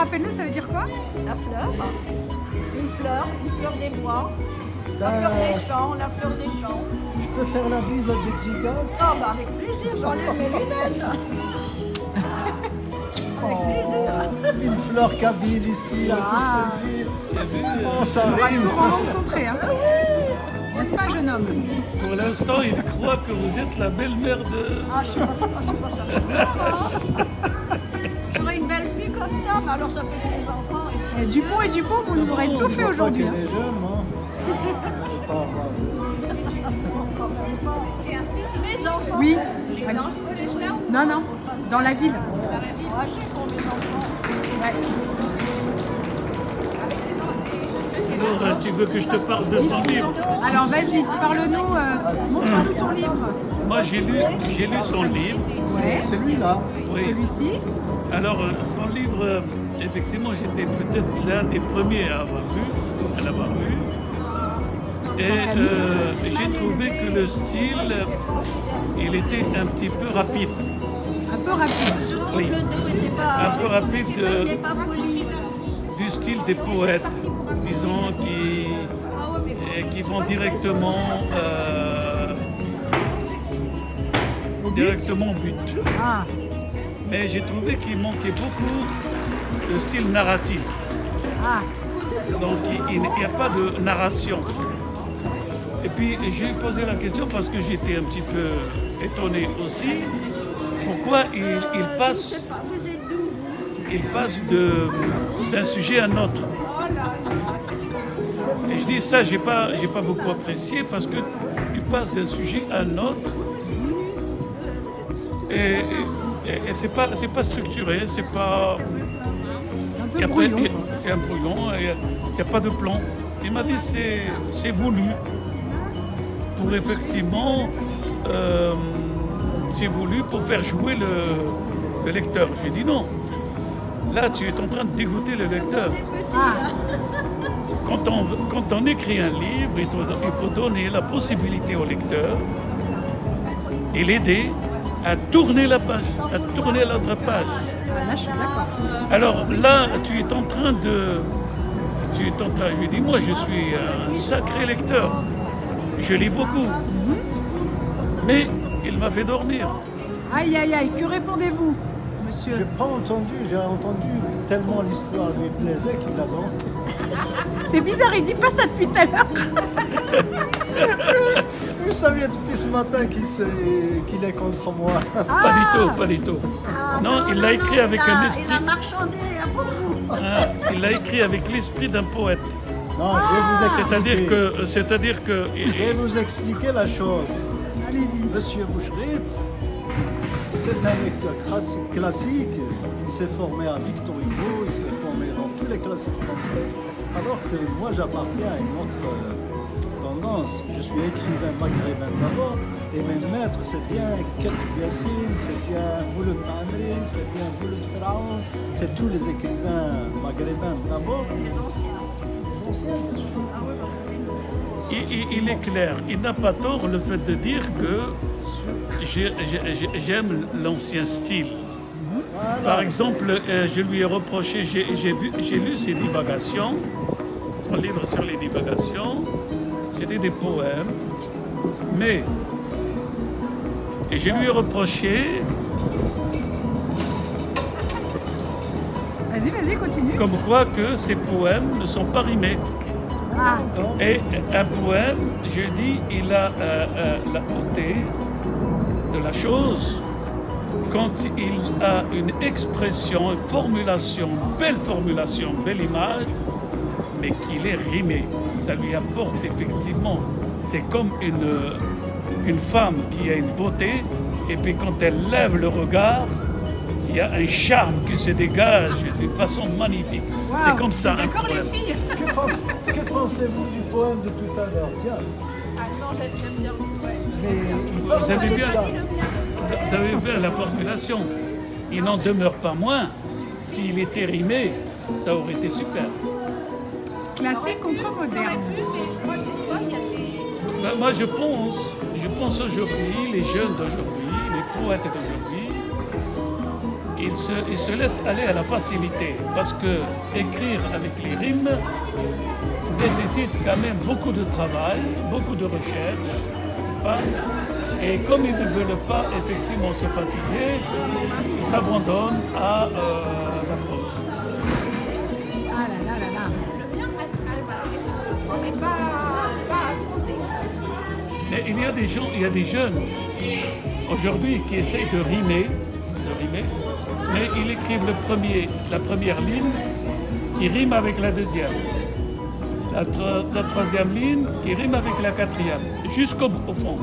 rappelle-nous, ça veut dire quoi? La fleur, une fleur des bois, la fleur des champs, la fleur des champs. Je peux faire la bise à Jessica? Ah bah avec plaisir, j'enlève mes lunettes. Avec plaisir. Une fleur kabyle ici, à Coustelville. Oh, ça On va rime. tout rencontrer, hein. N'est-ce pas, jeune homme? Pour l'instant, il croit que vous êtes la belle-mère de... Ah, je suis pas ça. J'aurais une belle fille comme ça, mais alors ça fait que les enfants. Et du bon, vous nous aurez tout fait aujourd'hui. Elle Hein. est jeune, moi. Mes enfants. Oui. Dans le collège là. Non, non, dans la ville. Ah, j'ai pour mes enfants. Ouais. Alors, tu veux que je te parle de son livre? Alors vas-y, parle-nous, montre-nous ton livre. Moi, j'ai lu son livre. Ouais. Celui-là. Oui. Celui-ci. Alors, son livre, effectivement, j'étais peut-être l'un des premiers à l'avoir lu. Et j'ai trouvé que le style, il était un petit peu rapide. Un peu rapide. Oui. C'est pas. Un peu rapide Ce n'est pas poli. du style des poètes, disons, qui vont directement au but. Ah, Mais j'ai trouvé qu'il manquait beaucoup de style narratif. ah. Donc il n'y a pas de narration. Et puis j'ai posé la question parce que j'étais un petit peu étonné aussi. Pourquoi il passe d'un sujet à un autre. Et je dis ça, j'ai pas beaucoup apprécié parce que tu passes d'un sujet à un autre et c'est pas structuré, c'est pas. Un peu brouillon. C'est un brouillon, il n'y a pas de plan. Il m'a dit c'est voulu pour effectivement c'est voulu pour faire jouer le lecteur. J'ai dit non. Là, tu es en train de dégoûter le lecteur. Ah, Quand on écrit un livre, il faut donner la possibilité au lecteur et l'aider à tourner la page, à tourner l'autre page. là je suis d'accord. Alors là, tu es en train, je lui dis, moi je suis un sacré lecteur. Je lis beaucoup. Mais il m'a fait dormir. Aïe, aïe, aïe, que répondez-vous, monsieur? J'ai pas entendu, j'ai entendu tellement l'histoire lui plaisait qu'il a donc. C'est bizarre, il dit pas ça depuis tout à l'heure. Vous saviez depuis ce matin qu'il est contre moi. Pas du tout. Non, il l'a écrit avec un Il a esprit. marchandé pour vous. Hein, il l'a écrit avec l'esprit d'un poète. Non, je vais vous expliquer. C'est-à-dire que Je vais vous expliquer la chose. Allez-y. Monsieur Boucherit, c'est un lecteur classique. Il s'est formé à Victor Hugo, il s'est formé dans tous les classiques français. Alors que moi, j'appartiens à une autre tendance. Je suis écrivain maghrébin d'abord, et mes maîtres, c'est bien Ket Yassine, c'est bien Mouloud Amri, c'est bien Mouloud Firaoun, c'est tous les écrivains maghrébins d'abord. Les anciens. Les anciens, bien sûr. il est clair, il n'a pas tort le fait de dire que j'aime l'ancien style. Par exemple, je lui ai reproché, j'ai lu ses divagations, son livre sur les divagations, c'était des poèmes, mais, et je lui ai reproché, Vas-y, continue. comme quoi que ces poèmes ne sont pas rimés. Ah, Et un poème, je dis, il a la beauté de la chose quand il a une expression, une formulation, une belle image, mais qu'il est rimé. Ça lui apporte effectivement. C'est comme une femme qui a une beauté, et puis quand elle lève le regard, il y a un charme qui se dégage d'une façon magnifique. wow. C'est comme ça un D'accord, les poème. filles. Que pensez-vous du poème de tout à l'heure? Tiens, Ah non, j'aime bien vous. mais Vous avez bien, vous avez bien la formulation. Il n'en demeure pas moins. S'il était rimé, ça aurait été super. Classique contre moderne. Mais je crois que des fois, il y a des. Ben, moi, je pense aujourd'hui, les jeunes d'aujourd'hui, les poètes d'aujourd'hui, il se laisse aller à la facilité parce que écrire avec les rimes nécessite quand même beaucoup de travail, beaucoup de recherche, n'est-ce pas? Et comme ils ne veulent pas effectivement se fatiguer, ils s'abandonnent à la prose. Ah là là là là. Le mien, elle va pas à compter. Mais il y a des jeunes aujourd'hui qui essayent de rimer, mais ils écrivent la première ligne qui rime avec la deuxième. La troisième ligne qui rime avec la quatrième, jusqu'au fond.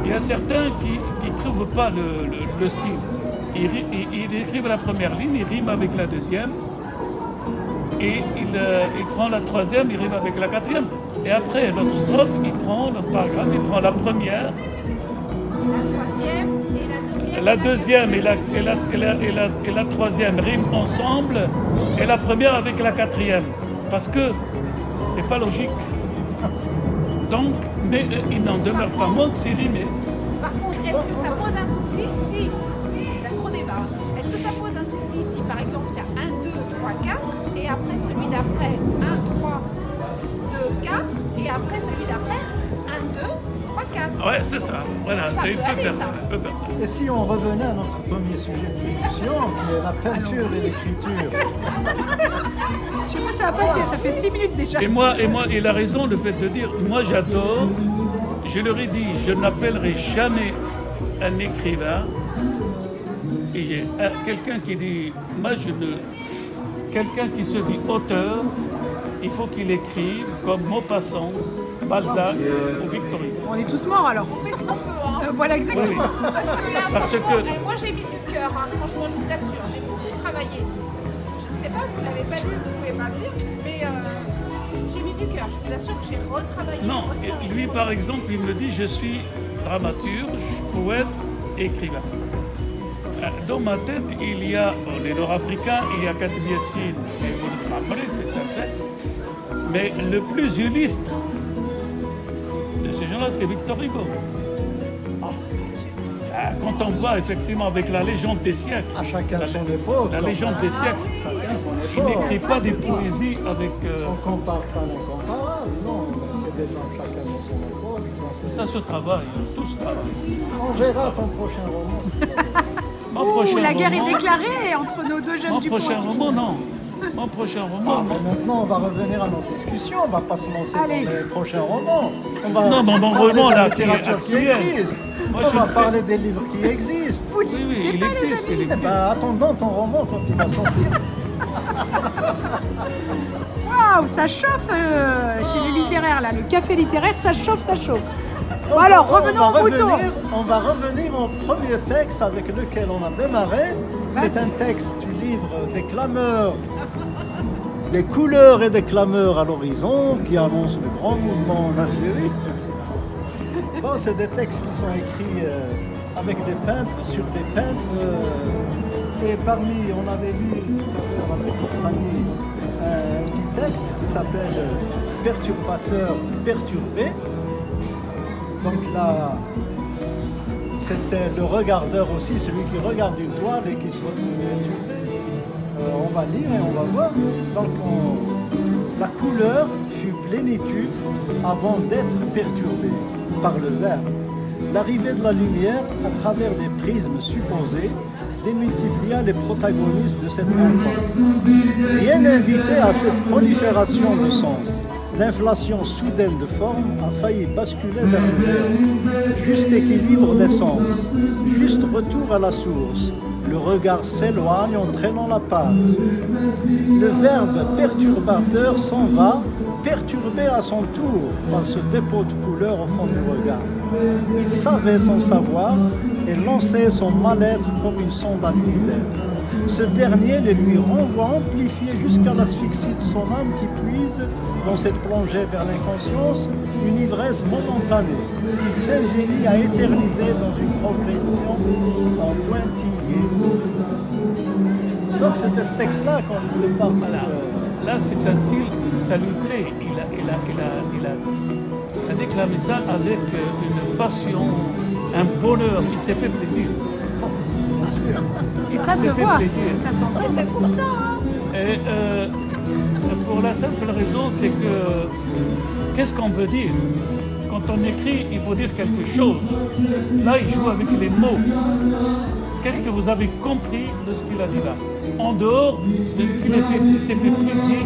Il y a certains qui ne trouvent pas le style. Ils écrivent la première ligne, ils riment avec la deuxième, et il prend la troisième, il rime avec la quatrième. Et après, l'autre strophe, il prend l'autre paragraphe, il prend la première, La deuxième et la deuxième. la deuxième et la troisième riment ensemble, et la première avec la quatrième. Parce que c'est pas logique. Donc, mais il n'en demeure pas moins que c'est rimé. Par contre, est-ce que ça pose un souci si, c'est un gros débat, est-ce que ça pose un souci si par exemple il y a 1, 2, 3, 4 et après celui d'après 1, 3, 2, 4 et après celui d'après 1, 2, 3, 4. Ouais, c'est ça. Voilà, Ça il peut peut aller, faire ça. ça. Il peut faire ça. Et si on revenait à notre premier sujet de discussion, qui est la peinture et l'écriture. Je sais pas, ça va passer, ça fait 6 minutes déjà. Et moi, il a raison le fait de dire, moi j'adore, je leur ai dit, je n'appellerai jamais un écrivain. Et il y a quelqu'un qui dit, quelqu'un qui se dit auteur, il faut qu'il écrive comme Maupassant, Balzac ou Victor Hugo. On est tous morts alors. On fait ce qu'on peut, hein. Voilà Oui, exactement. oui. Parce que là, Parce franchement, que- moi j'ai mis du cœur, hein. Franchement, je vous assure, j'ai beaucoup travaillé. Je ne sais pas, vous ne l'avez pas lu, vous ne pouvez pas le dire, mais j'ai mis du cœur, je vous assure que j'ai retravaillé. Non, et lui par exemple, il me dit, je suis dramaturge, poète, écrivain. Dans ma tête, il y a, les Nord-Africains, il y a Khatib Yassine, et vous le rappelez, c'est un fait. Mais le plus illustre de ces gens-là, c'est Victor Hugo. Quand on voit effectivement avec la légende des siècles, À chacun son époque. la légende des siècles, Chacun son il époque. n'écrit pas des poésies avec... On ne compare pas l'incomparable, non. C'est des gens chacun dans son époque. dans ses- ça se travaille, tout se travaille. On verra ton prochain roman. Mon Ouh, prochain la guerre roman- est déclarée entre nos deux jeunes Mon du prochain coin. roman, non. Mon prochain Ah, roman, mais maintenant, on va revenir à notre discussion. On ne va pas se lancer Allez. dans les prochains romans. On va Non, mais mon parler roman, de la là, qui est littérature qui actuel. existe. Moi, On je va le parler des livres qui existent. Vous oui, disputez oui, il pas, les existe, il amis. Eh existe. ben, attendons ton roman quand il va sortir. Waouh, ça chauffe chez les littéraires là. Le café littéraire, ça chauffe, ça chauffe. Bon, Donc, alors, on va revenons au mouton. On va revenir au premier texte avec lequel on a démarré. C'est un texte du livre des clameurs, des couleurs et des clameurs à l'horizon qui annonce le grand mouvement en Algérie. Bon, c'est des textes qui sont écrits avec des peintres sur des peintres. Et parmi, on avait lu tout à l'heure avec notre ami un petit texte qui s'appelle Perturbateur perturbé. Donc là, c'était le regardeur aussi, celui qui regarde une toile et qui soit perturbé. On va lire et on va voir. Donc la couleur fut plénitude avant d'être perturbée par le verbe. L'arrivée de la lumière à travers des prismes supposés démultiplia les protagonistes de cette rencontre. Rien n'invitait à cette prolifération de sens. L'inflation soudaine de forme a failli basculer vers le néant. Juste équilibre des sens, juste retour à la source. Le regard s'éloigne en traînant la patte. Le verbe perturbateur s'en va, perturbé à son tour par ce dépôt de couleur au fond du regard. Il savait son savoir et lançait son mal-être comme une sonde à l'univers. Ce dernier le lui renvoie amplifié jusqu'à l'asphyxie de son âme qui puise dans cette plongée vers l'inconscience une ivresse momentanée. Il s'ingénie à éterniser dans une progression en pointillé. Donc c'était ce texte-là qu'on était parti. Voilà. Là, c'est un style, ça lui plaît. Il a déclamé ça avec une passion, un bonheur. Il s'est fait plaisir. Et ça, Ça se fait voit, plaisir. ça s'entend. C'est fait pour ça, hein. Et pour la simple raison, c'est que qu'est-ce qu'on veut dire? Quand on écrit, il faut dire quelque chose. Là, il joue avec les mots. Qu'est-ce que vous avez compris de ce qu'il a dit là? En dehors de ce qu'il s'est fait plaisir,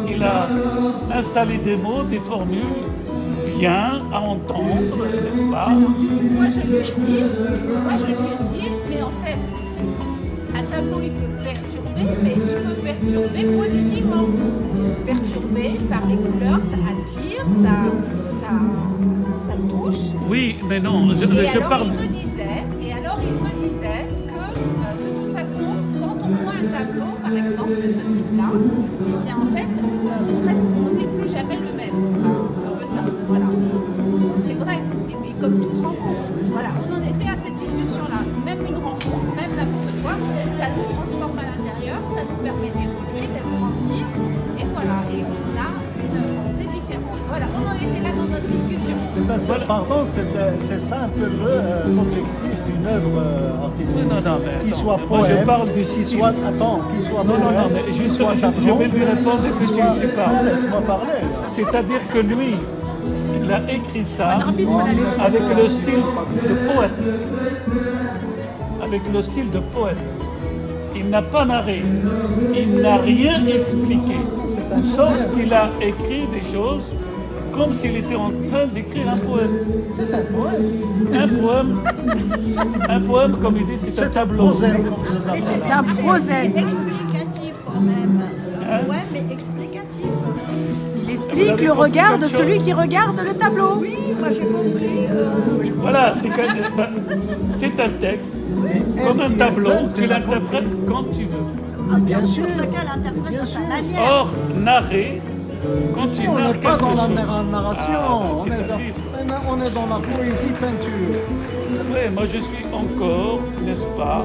il a installé des mots, des formules bien à entendre, n'est-ce pas? Moi, je lui ai dit, mais en fait, un tableau, il peut perturber, mais il peut perturber positivement. Perturber par les couleurs, ça attire, ça touche. Oui, mais non, je parle. Il me disait que, de toute façon, quand on voit un tableau, par exemple, de ce type-là, eh bien, en fait, on n'est plus jamais le même. Un peu ça, voilà. C'est vrai, mais comme toute rencontre. Voilà, on en était à cette discussion-là. Même une rencontre, même n'importe quoi, ça nous transforme à l'intérieur, ça nous permet d'évoluer, d'agrandir, et voilà. Et on a une pensée différente. Voilà, on en était là dans notre discussion. Pardon, c'est ça un peu l'objectif d'une œuvre artistique. Non, mais Qui attends, soit mais moi, je poème, parle du qui style. soit Non, poème, mais qui soit je tableau, vais lui répondre que qui soit- tu parles. Laisse-moi parler. C'est-à-dire que lui, il a écrit ça arbitre, on a les- avec le style de poète. Avec le style de poète. Il n'a pas narré, il n'a rien expliqué, C'est un sauf poème. qu'il a écrit des choses comme s'il était en train d'écrire un poème. C'est un poème. Un poème, comme il dit, c'est un C'est un tableau. prosaïque, comme je les appelle. C'est un prosaïque. Explicatif quand même. Hein? Ouais, mais explicatif. Il Vous explique avez le compris regard de quelque celui chose qui regarde le tableau. Oui, moi j'ai compris. Voilà, c'est un texte, comme un tableau, tu l'interprètes quand tu veux. Bien sûr. Chacun l'interprète Bien à sa sûr. manière. Or, narrer, quand tu On narres n'est pas quelque dans chose. la narration, Ah, on, c'est est un livre. on est dans la poésie peinture. Oui, moi je suis encore, n'est-ce pas,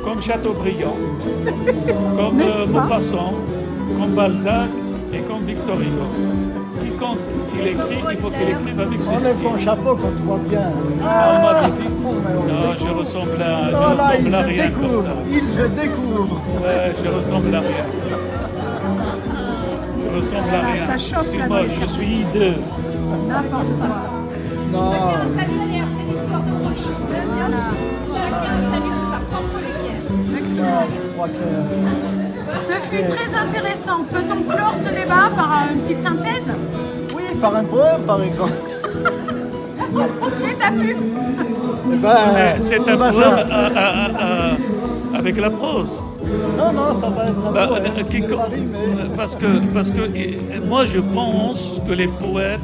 comme Chateaubriand, comme N'est-ce pas? Maupassant, comme Balzac et comme Victor Hugo. Quand il écrit, il faut qu'il écrive avec ses Enlève ton styles. chapeau quand tu vois bien. Ah, on m'avait dit. Oh, mais on Non, découvre. je ressemble à, je Oh là, il ressemble à se rien comme découvre, ça. il se découvre. Ouais, je ressemble à rien. Je ressemble à Ah, rien. ça chauffe, Je suis là, moche, dans les je suis hideux. N'importe quoi. Non, Chacun sa lumière, c'est l'histoire de Rolly. Chacun s'allume sa propre lumière. je crois que... Ce fut très intéressant. Peut-on clore ce débat par une petite synthèse? Oui, par un poème, par exemple. Fais ta pub. Eh ben, Mais c'est un bah, poème ça- avec la prose. Non, ça va être un Bah, poème. qui- Je vais pas rimer. parce que moi je pense que les poètes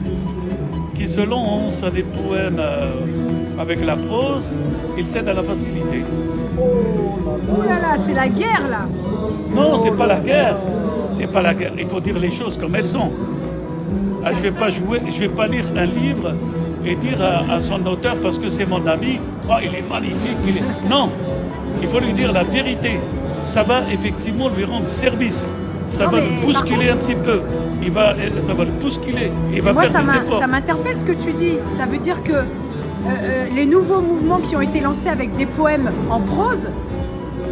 qui se lancent à des poèmes avec la prose, ils cèdent à la facilité. Oh là Ouh là là, c'est la guerre là. Non, c'est pas la guerre. C'est pas la guerre. Il faut dire les choses comme elles sont. Ah, je vais pas lire un livre et dire à son auteur parce que c'est mon ami, oh, il est magnifique. Non, il faut lui dire la vérité. Ça va effectivement lui rendre service. Ça Non, va mais le bousculer un petit peu. Ça va le bousculer. Il va Moi, faire des efforts. ça m'interpelle ce que tu dis. Ça veut dire que les nouveaux mouvements qui ont été lancés avec des poèmes en prose,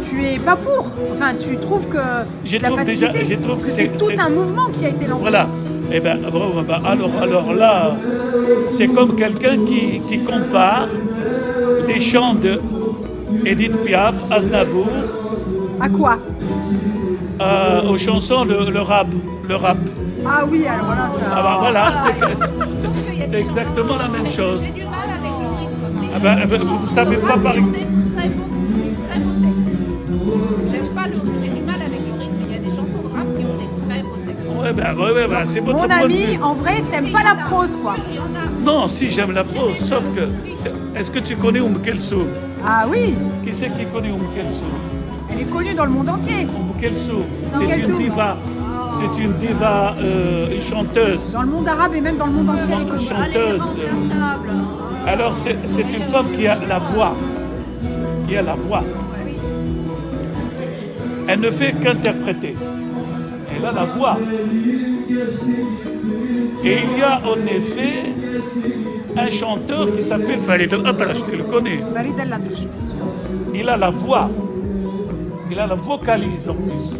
tu es pas pour. Enfin, tu trouves que Je la trouve déjà- facilité, je trouve parce que que c'est tout c'est- un mouvement qui a été lancé. Voilà. Eh ben, bravo, bah, alors là, c'est comme quelqu'un qui compare les chants de Edith Piaf, Aznavour, À quoi? aux chansons, le rap. Ah oui, alors là, ça. Ah bah voilà, Sauf qu'il y a des c'est exactement la même chose. J'ai du mal avec le rythme. Ah ben, vous savez pas par exemple. Très beau texte. J'aime pas j'ai du mal avec le rythme. Il y a des chansons de rap qui ont des très beaux textes. Ouais, bah, c'est votre Mon point de ami, vue. en vrai, t'aimes Si, pas il y en la a. prose, quoi. Il y en a. Non, si j'aime la prose, sauf que. Est-ce que tu connais Kelsoum? Ah oui, Qui c'est qui connaît Kelsoum? elle est connue dans le monde entier. Kelsoum, Dans c'est quel une tour? diva. C'est une diva, une chanteuse. Dans le monde arabe et même dans le monde entier, elle est connue. Chanteuse. Irremplaçable. Alors, c'est une femme qui a la voix. Qui a la voix. Elle ne fait qu'interpréter. Elle a la voix. Et il y a en effet un chanteur qui s'appelle Farid El-Atrash, tu le connais. Farid El-Atrash, bien sûr. Il a la voix. Il a la vocalise en plus.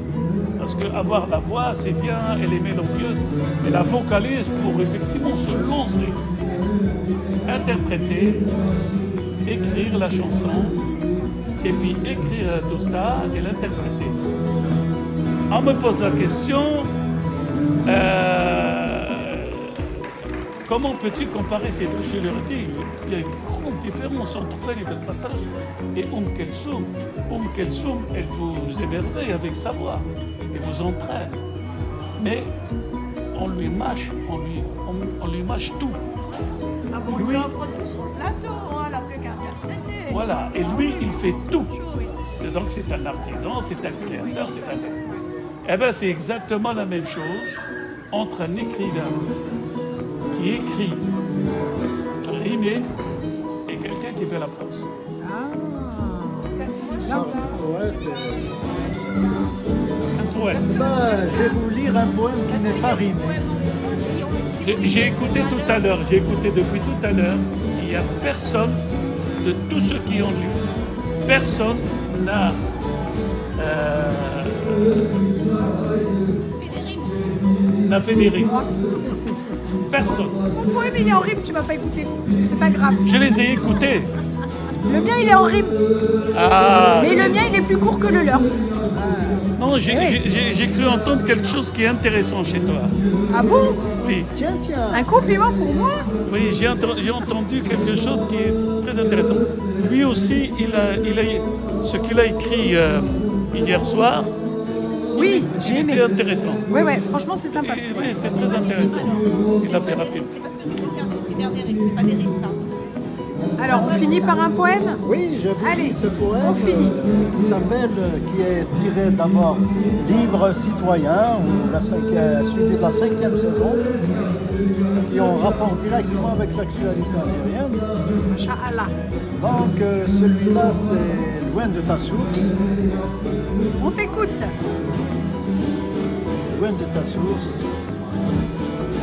Parce qu'avoir la voix, c'est bien, elle est mélodieuse. Mais la vocalise pour effectivement se lancer, interpréter, écrire la chanson, et puis écrire tout ça et l'interpréter. On me pose la question, comment peux-tu comparer ces deux? Je leur dis, il y a une grande différence entre Khalid El-Batras et Kelsoum. Kelsoum, elle vous émerveille avec sa voix, elle vous entraîne. Mais on lui mâche, on lui mâche tout. Ah bon, Lui- il offre tout sur le plateau, hein, elle n'a plus qu'à interpréter. Voilà, et lui, il fait tout. Et donc c'est un artisan, c'est un créateur, c'est un... Eh bien, c'est exactement la même chose entre un écrivain qui écrit, rimé, et quelqu'un qui fait la prose. Ça, poète, Un poète. je vais vous lire un poème qui n'est pas rimé. J'ai écouté tout à l'heure, j'ai écouté depuis tout à l'heure, il n'y a personne, de tous ceux qui ont lu, personne n'a fait des rimes. Personne. Mon poème, il est en rime, tu m'as pas écouté. C'est pas grave. Je les ai écoutés. Le mien, il est en rime. Ah, Mais le mien, il est plus court que le leur. non, j'ai cru entendre quelque chose qui est intéressant chez toi. Ah bon? Oui, Tiens, Un compliment pour moi? oui, j'ai entendu quelque chose qui est très intéressant. Lui aussi, ce qu'il a écrit hier soir, Oui, il j'ai aimé. était intéressant. Ouais, ouais, franchement, c'est sympa. Et, oui, c'est très intéressant. Il a fait rapide. C'est parce que tu considères des rimes, c'est pas des rimes ça. Alors, on finit par un poème? oui, je vous Allez, lis ce poème on finit. qui s'appelle, qui est tiré d'abord Livre citoyen, suivi de la 5e saison, qui est en rapport directement avec l'actualité algérienne. Inch'Allah. Donc celui-là, c'est Loin de ta source. On t'écoute. Loin de ta source,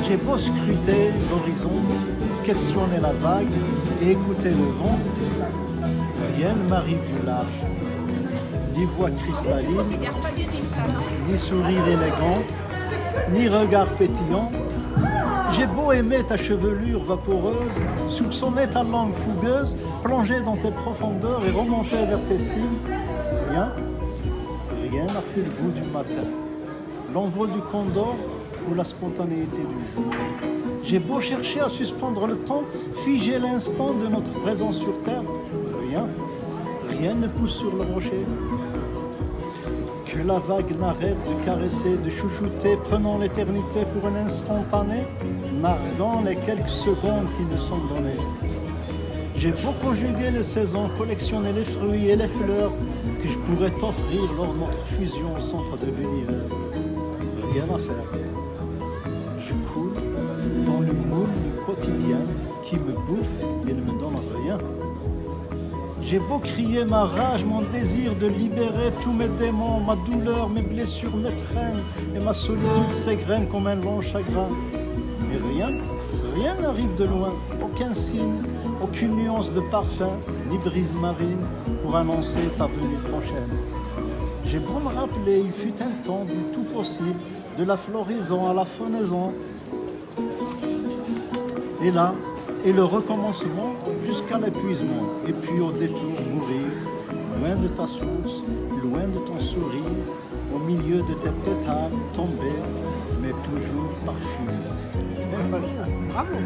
j'ai beau scruter l'horizon, questionner la vague et écouter le vent, rien ne m'arrive du large. Ni voix Tu cristalline, considères pas des rimes ça, non? ni sourire élégant, ni regard pétillant. J'ai beau aimer ta chevelure vaporeuse, soupçonner ta langue fougueuse, plonger dans tes profondeurs et remonter vers tes cimes. Rien n'a plus le goût du matin, l'envol du condor ou la spontanéité du jour. J'ai beau chercher à suspendre le temps, figer l'instant de notre présence sur terre, rien ne pousse sur le rocher. Que la vague n'arrête de caresser, de chouchouter, prenant l'éternité pour un instantané, narguant les quelques secondes qui nous sont données. J'ai beau conjuguer les saisons, collectionner les fruits et les fleurs que je pourrais t'offrir lors de notre fusion au centre de l'univers. Rien à faire. Je coule dans le moule du quotidien qui me bouffe et ne me donne rien. J'ai beau crier ma rage, mon désir de libérer tous mes démons, ma douleur, mes blessures m'étreignent et ma solitude s'égrène comme un long chagrin. Mais rien n'arrive de loin, aucun signe, aucune nuance de parfum, ni brise marine pour annoncer ta venue prochaine. J'ai beau me rappeler, il fut un temps du tout possible, de la floraison à la faunaison. Et là, et le recommencement jusqu'à l'épuisement, et puis au détour mourir, loin de ta source, loin de ton sourire, au milieu de tes pétales tombés, mais toujours parfumés. Bravo.